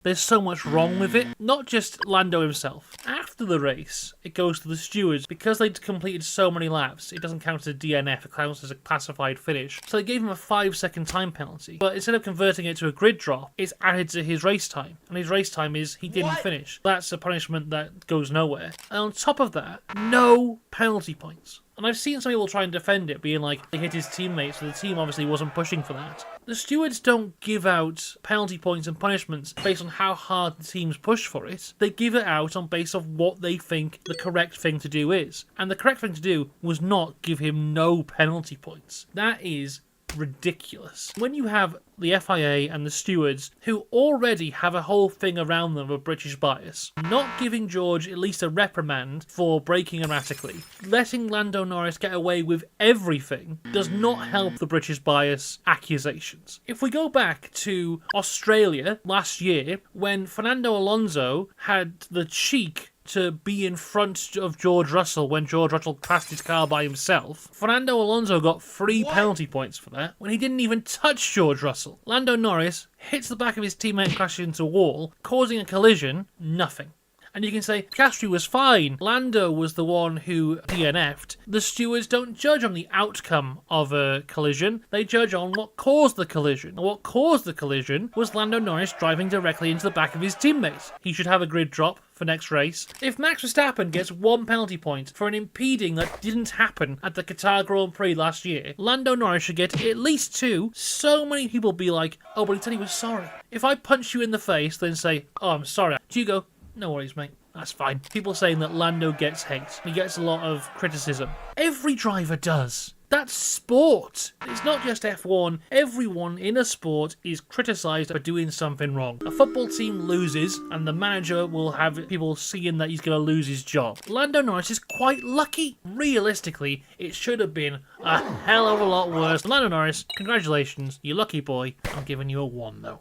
There's so much wrong with it. Not just Lando himself. After the race, it goes to the stewards. Because they'd completed so many laps, it doesn't count as a DNF, it counts as a classified finish. So they gave him a 5-second time penalty. But instead of converting it to a grid drop, it's added to his race time. And his race time is he didn't finish. That's a punishment that goes nowhere. And on top of that, no penalty points. And I've seen some people try and defend it, being like, they hit his teammates, so the team obviously wasn't pushing for that. The stewards don't give out penalty points and punishments based on how hard the teams push for it. They give it out on base of what they think the correct thing to do is. And the correct thing to do was not give him no penalty points. That is ridiculous. When you have the FIA and the stewards, who already have a whole thing around them of British bias, not giving George at least a reprimand for braking erratically, letting Lando Norris get away with everything, does not help the British bias accusations. If we go back to Australia last year, when Fernando Alonso had the cheek to be in front of George Russell when George Russell crashed his car by himself, Fernando Alonso got 3 penalty points for that when he didn't even touch George Russell. Lando Norris hits the back of his teammate and crashes into a wall, causing a collision, nothing. And you can say, Piastri was fine. Lando was the one who DNF'd. The stewards don't judge on the outcome of a collision. They judge on what caused the collision. And what caused the collision was Lando Norris driving directly into the back of his teammates. He should have a grid drop for next race. If Max Verstappen gets 1 penalty point for an impeding that didn't happen at the Qatar Grand Prix last year, Lando Norris should get at least 2. So many people be like, oh, but he said he was sorry. If I punch you in the face, then say, oh, I'm sorry, do you go, no worries, mate. That's fine. People saying that Lando gets hate. He gets a lot of criticism. Every driver does. That's sport. It's not just F1. Everyone in a sport is criticised for doing something wrong. A football team loses, and the manager will have people seeing that he's going to lose his job. Lando Norris is quite lucky. Realistically, it should have been a hell of a lot worse. Lando Norris, congratulations. You lucky boy. I'm giving you a 1, though.